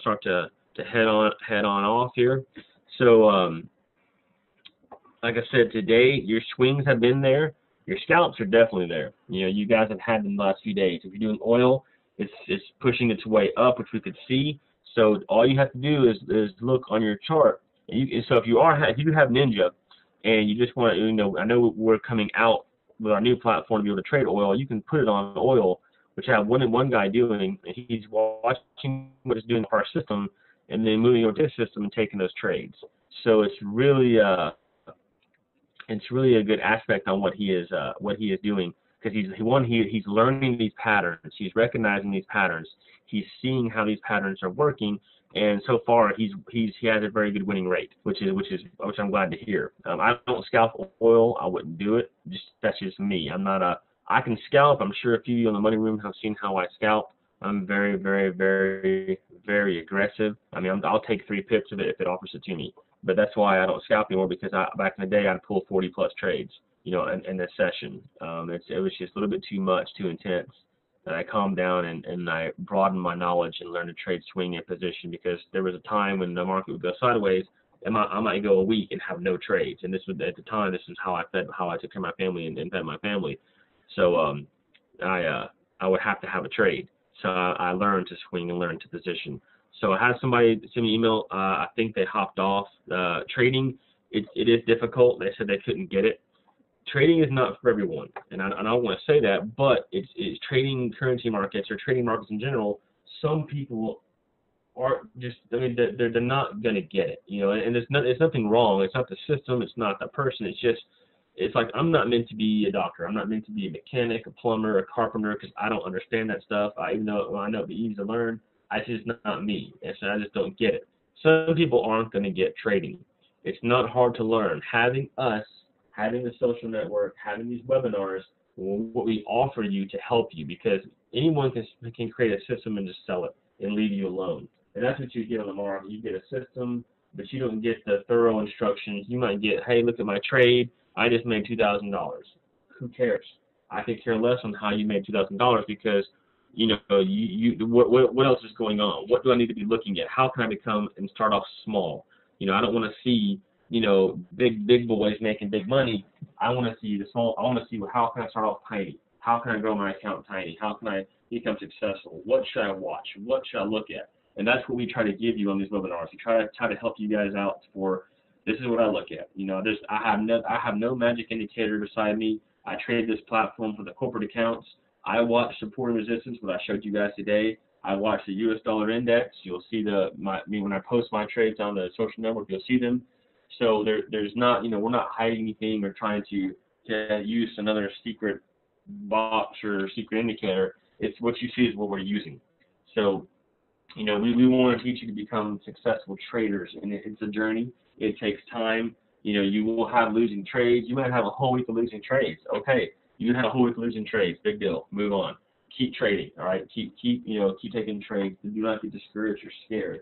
head on off here. So like I said, today your swings have been there. Your scalps are definitely there. You know, you guys have had them the last few days. If you're doing oil, it's pushing its way up, which we could see. So all you have to do is look on your chart. So if you do have Ninja, and you just want to, you know, I know we're coming out with our new platform to be able to trade oil. You can put it on oil, which I have one guy doing. And he's watching what it's doing to our system, and then moving over to his system and taking those trades. So it's really a good aspect on what he is doing, because he's learning these patterns. He's recognizing these patterns. He's seeing how these patterns are working, and so far he has a very good winning rate, which I'm glad to hear. I don't scalp oil. I wouldn't do it. That's just me. I can scalp. I'm sure a few of you in the money room have seen how I scalp. I'm very, very, very, very aggressive. I mean, I'll take 3 pips of it if it offers it to me. But that's why I don't scalp anymore, because back in the day I'd pull 40+ trades, you know, in a session. It was just a little bit too much, too intense. And I calmed down and I broadened my knowledge and learned to trade swing and position, because there was a time when the market would go sideways and I might go a week and have no trades. And this was, at the time, this is how I took care of my family and fed my family. So I would have to have a trade. So I learned to swing and learn to position. So I had somebody send me an email. I think they hopped off. Trading, it is difficult. They said they couldn't get it. Trading is not for everyone, and I don't want to say that, but it's trading currency markets or trading markets in general. Some people are just, I mean, they're not going to get it, you know. And it's nothing wrong. It's not the system. It's not the person. It's like, I'm not meant to be a doctor. I'm not meant to be a mechanic, a plumber, a carpenter, because I don't understand that stuff. Even though I know it'd be easy to learn, it's just not me, and so I just don't get it. Some people aren't going to get trading. It's not hard to learn. Having the social network, having these webinars, what we offer you to help you, because anyone can create a system and just sell it and leave you alone. And that's what you get on the market. You get a system, but you don't get the thorough instructions. You might get, hey, look at my trade. I just made $2,000. Who cares? I could care less on how you made $2,000, because you know, what else is going on? What do I need to be looking at? How can I become and start off small? You know, I don't want to see, you know, big boys making big money. I want to see the small. I want to see how can I start off tiny? How can I grow my account tiny? How can I become successful? What should I watch? What should I look at? And that's what we try to give you on these webinars. We try to help you guys out for, this is what I look at. You know, I have no magic indicator beside me. I trade this platform for the corporate accounts. I watch support and resistance, what I showed you guys today. I watch the U.S. dollar index. You'll see when I post my trades on the social network, you'll see them. So there's not, you know, we're not hiding anything or trying to use another secret box or secret indicator. It's what you see is what we're using. So, you know, we want to teach you to become successful traders, and it's a journey. It takes time. You know, you will have losing trades. You might have a whole week of losing trades. Okay. You had a whole week of losing trades, big deal. Move on. Keep trading, all right? Keep taking trades. Do not get discouraged or scared.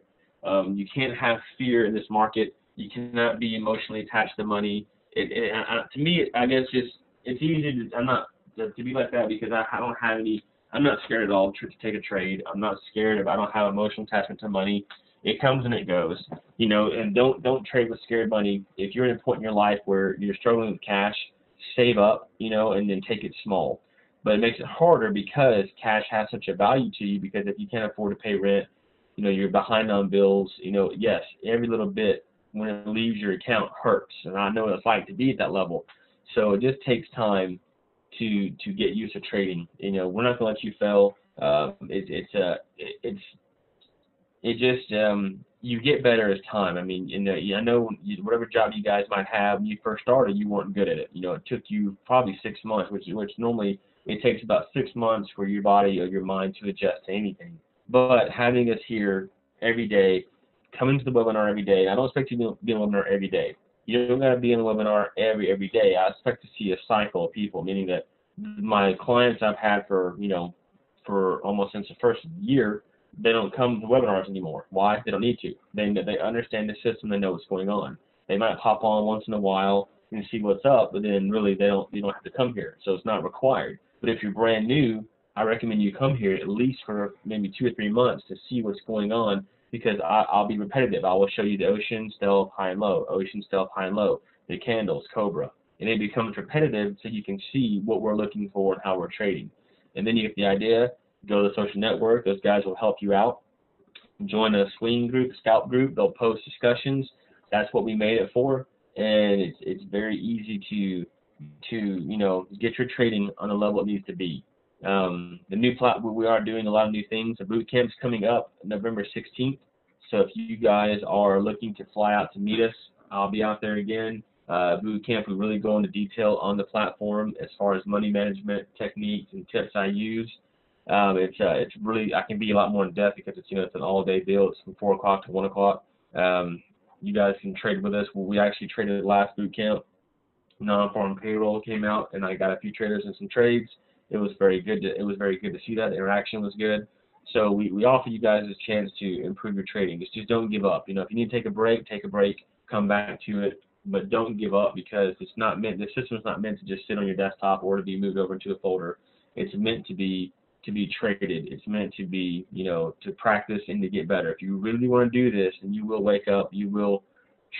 You can't have fear in this market. You cannot be emotionally attached to money. To me, I guess it's easy to be like that, because I don't have any. I'm not scared at all to take a trade. I'm not scared I don't have emotional attachment to money. It comes and it goes, you know. And don't trade with scared money. If you're at a point in your life where you're struggling with cash, save up, you know, and then take it small. But it makes it harder because cash has such a value to you, because if you can't afford to pay rent, you know, you're behind on bills, you know, yes, every little bit when it leaves your account hurts. And I know what it's like to be at that level. So it just takes time to get used to trading. You know, we're not going to let you fail. you get better as time. I mean, I know whatever job you guys might have when you first started, you weren't good at it. You know, it took you probably 6 months, which normally it takes about 6 months for your body or your mind to adjust to anything. But having us here every day, coming to the webinar every day, I don't expect you to be in a webinar every day. You don't got to be in a webinar every day. I expect to see a cycle of people, meaning that my clients I've had for, for almost since the first year, they don't come to webinars anymore. Why? They don't need to. They understand the system. They know what's going on. They might pop on once in a while and see what's up, but then really you don't have to come here. So it's not required. But if you're brand new, I recommend you come here at least for maybe 2 or 3 months to see what's going on, because I'll be repetitive. I will show you the ocean, stealth, high and low, ocean, stealth, high and low, the candles, cobra. And it becomes repetitive so you can see what we're looking for and how we're trading. And then you get the idea. Go to the social network. Those guys will help you out. Join a swing group, scout group. They'll post discussions. That's what we made it for. And it's very easy to get your trading on the level it needs to be. The new platform, we are doing a lot of new things. The boot camp's coming up November 16th. So if you guys are looking to fly out to meet us, I'll be out there again. Boot camp, we really go into detail on the platform as far as money management techniques and tips I use. It's really, I can be a lot more in depth because it's an all-day deal. It's from 4 o'clock to 1 o'clock. You guys can trade with us. We actually traded last boot camp. Non-farm payroll came out, and I got a few traders and some trades. It was very good to see that. The interaction was good. So we offer you guys a chance to improve your trading. Just don't give up. If you need to take a break, come back to it, but don't give up, because the system's not meant to just sit on your desktop or to be moved over into a folder. It's meant to be traded. It's meant to be, to practice and to get better. If you really want to do this, then you will wake up, you will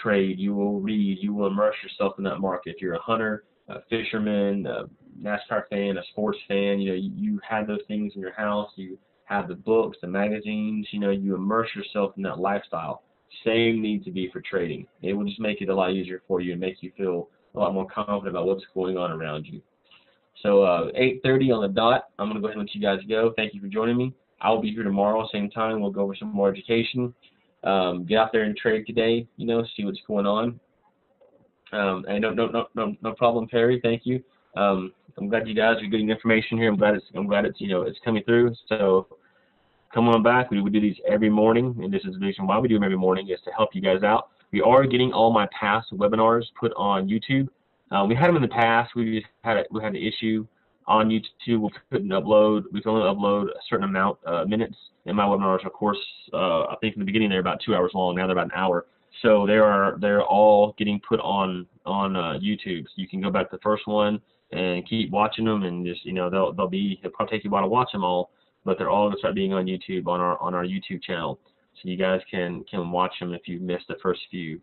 trade, you will read, you will immerse yourself in that market. If you're a hunter, a fisherman, a NASCAR fan, a sports fan, you have those things in your house. You have the books, the magazines, you immerse yourself in that lifestyle. Same needs to be for trading. It will just make it a lot easier for you and make you feel a lot more confident about what's going on around you. So 8:30 on the dot, I'm going to go ahead and let you guys go. Thank you for joining me. I will be here tomorrow, same time. We'll go over some more education. Get out there and trade today, see what's going on. And no problem, Perry. Thank you. I'm glad you guys are getting information here. I'm glad it's it's coming through. So come on back. We do these every morning, and this is the reason why we do them every morning, is to help you guys out. We are getting all my past webinars put on YouTube. We had them in the past. We had an issue on YouTube. We couldn't upload. We can only upload a certain amount minutes. And my webinars, of course, I think in the beginning they're about 2 hours long. Now they're about an hour. So they're all getting put on YouTube. So you can go back to the first one and keep watching them, and just it'll probably take you a while to watch them all, but they're all going to start being on YouTube on our YouTube channel. So you guys can watch them if you missed the first few.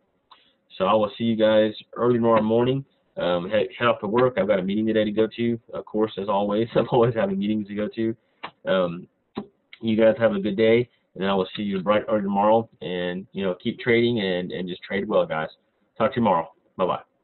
So I will see you guys early tomorrow morning. Head off to work. I've got a meeting today to go to. Of course, as always, I'm always having meetings to go to. You guys have a good day, and I will see you bright early tomorrow. And keep trading and just trade well, guys. Talk to you tomorrow. Bye bye.